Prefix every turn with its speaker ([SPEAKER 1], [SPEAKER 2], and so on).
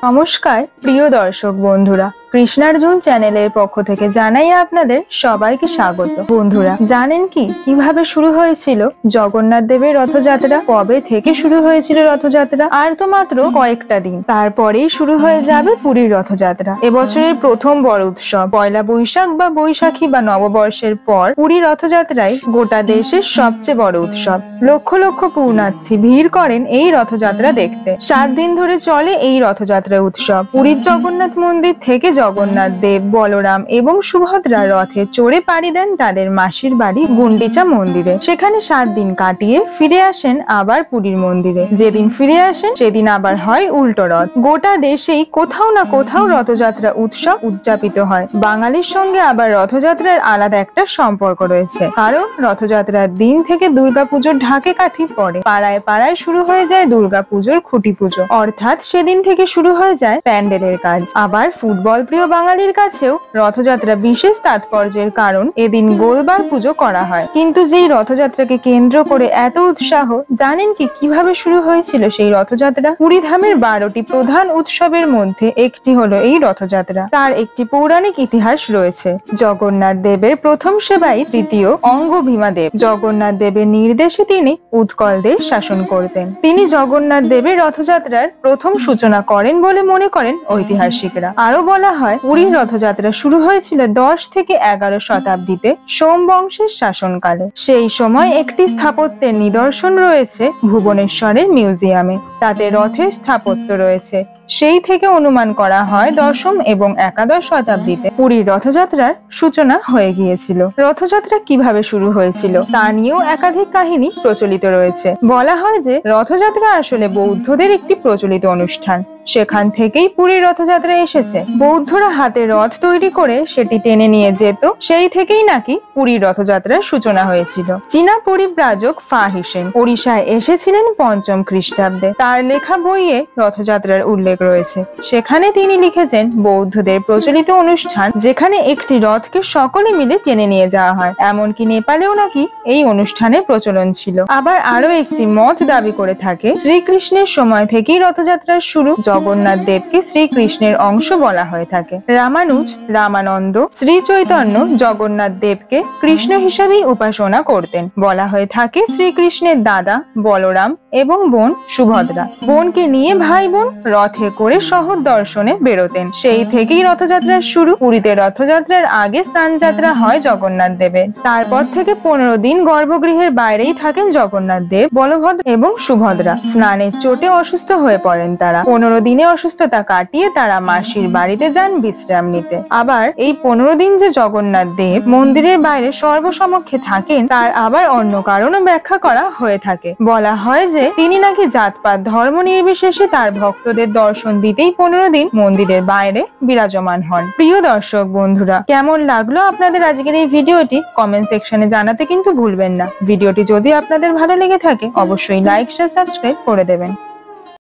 [SPEAKER 1] নমস্কার প্রিয় দর্শক বন্ধুরা, কৃষ্ণার্জুন চ্যানেলের পক্ষ থেকে জানাই আপনাদের সবাইকে স্বাগত। বন্ধুরা, জানেন কি কিভাবে শুরু হয়েছিল জগন্নাথ দেবের রথযাত্রা? কবে থেকে শুরু হয়েছিল রথযাত্রা? আর তো মাত্র কয়েকটা দিন, তারপরেই শুরু হয়ে যাবে পুরীর রথযাত্রা। এবছরের প্রথম বড় উৎসব পয়লা বৈশাখ বা বৈশাখী বা নববর্ষের পর পুরী রথযাত্রায় গোটা দেশের সবচেয়ে বড় উৎসব। লক্ষ লক্ষ পুণ্যার্থী ভিড় করেন এই রথযাত্রা দেখতে। 7 দিন ধরে চলে এই রথযাত্রা উৎসব। পুরীর জগন্নাথ মন্দির থেকে জগন্নাথ দেব, বলরাম এবং সুভদ্রা রথে চড়ে পাড়ি দেন তাদের মাসির বাড়ি গুন্ডিচা মন্দিরে। সেখানে 7 দিন কাটিয়ে ফিরে আসেন আবার পুরীর মন্দিরে। যেদিন ফিরে আসেন সেদিন আবার হয় উল্টো রথ। গোটা দেশেই কোথাও না কোথাও রথযাত্রা উৎসব উদযাপিত হয়। বাঙালির সঙ্গে আবার রথযাত্রার আলাদা একটা সম্পর্ক রয়েছে, কারণ রথযাত্রার দিন থেকে দুর্গাপুজোর ঢাকে কাঠি পড়ে। পাড়ায় পাড়ায় শুরু হয়ে যায় দুর্গাপুজোর খুঁটি পুজো, অর্থাৎ সেদিন থেকে শুরু হয়ে যায় প্যান্ডেলের কাজ। আবার ফুটবল প্রিয় বাঙালির কাছেও রথযাত্রা বিশেষ তাৎপর্যের, কারণ এদিন গোলবার পুজো করা হয়। কিন্তু যেই রথযাত্রাকে কেন্দ্র করে এত উৎসাহ, জানেন কি কিভাবে শুরু হয়েছিল সেই রথযাত্রা? পুরী ধামের 12টি প্রধান উৎসবের মধ্যে একটি হলো এই রথযাত্রা। তার একটি পৌরাণিক ইতিহাস রয়েছে। জগন্নাথ দেবের প্রথম সেবাই তৃতীয় অঙ্গ ভীমাদেব জগন্নাথ দেবের নির্দেশে তিনি উৎকল দেশ শাসন করতেন। তিনি জগন্নাথ দেবের রথযাত্রার প্রথম সূচনা করেন বলে মনে করেন ঐতিহাসিকরা। আরো বলা হয় পুরীর রথযাত্রা শুরু হয়েছিল 10 থেকে 11 শতাব্দীতে সোম বংশের শাসনকালে। সেই সময় একটি স্থাপত্যের নিদর্শন রয়েছে ভুবনেশ্বরের মিউজিয়ামে। তাতে রথের স্থাপত্য রয়েছে। সেই থেকে অনুমান করা হয় 10ম এবং 11 শতাব্দীতে পুরীর রথযাত্রার সূচনা হয়ে গিয়েছিল। রথযাত্রা কিভাবে শুরু হয়েছিল তা নিয়েও একাধিক কাহিনী প্রচলিত রয়েছে। বলা হয় যে রথযাত্রা আসলে বৌদ্ধদের একটি প্রচলিত অনুষ্ঠান। সেখান থেকেই পুরীর রথযাত্রা এসেছে। বৌদ্ধরা হাতে রথ তৈরি করে সেটি টেনে নিয়ে যেত, সেই থেকেই নাকি পুরীর রথযাত্রার সূচনা হয়েছিল। চীনা পরিব্রাজক ফা হিসেন ওড়িশায় এসেছিলেন 5ম খ্রিস্টাব্দে। তার লেখা বইয়ে রথযাত্রার উল্লেখ রয়েছে। সেখানে তিনি লিখেছেন বৌদ্ধদের প্রচলিত অনুষ্ঠান, যেখানে একটি রথকে সকলে মিলে টেনে নিয়ে যাওয়া হয়। এমনকি নেপালেও নাকি এই অনুষ্ঠানের প্রচলন ছিল। আবার আরো একটি মত দাবি করে থাকে শ্রীকৃষ্ণের সময় থেকেই রথযাত্রার শুরু। জগন্নাথ দেবকে শ্রীকৃষ্ণের অংশ বলা হয়ে থাকে। রামানুজ, রামানন্দ, শ্রী চৈতন্য জগন্নাথ দেবকে কৃষ্ণ হিসাবেই উপাসনা করতেন। বলা হয়ে থাকে শ্রীকৃষ্ণের দাদা বলরাম এবং বোন সুভদ্রা বোনকে নিয়ে ভাই বোন রথে করে শহর দর্শনে বেরোতেন। সেই থেকেই রথযাত্রার শুরু। পুরীতে রথযাত্রার আগে স্নান যাত্রা হয় জগন্নাথ দেবের। তারপর থেকে 15 দিন গর্ভগৃহের বাইরেই থাকেন জগন্নাথ দেব, বলভদ্র এবং সুভদ্রা। স্নানের চোটে অসুস্থ হয়ে পড়েন তারা। 15 দিনে অসুস্থতা কাটিয়ে তারা মাসির বাড়িতে যান বিশ্রাম নিতে। আবার এই 15 দিন যে জগন্নাথ দেব মন্দিরের বাইরে সর্বসমক্ষে থাকেন, তার আবার অন্য কারণও ব্যাখ্যা করা হয়ে থাকে। বলা হয় যে তিনি নাকি জাতপাত ধর্ম নির্বিশেষে তার ভক্তদের দর্শন দিতেই 15 দিন মন্দিরের বাইরে বিরাজমান হন। প্রিয় দর্শক বন্ধুরা, কেমন লাগলো আপনাদের আজকের এই ভিডিওটি কমেন্ট সেকশনে জানাতে কিন্তু ভুলবেন না। ভিডিওটি যদি আপনাদের ভালো লেগে থাকে অবশ্যই লাইক, শেয়ার, সাবস্ক্রাইব করে দেবেন।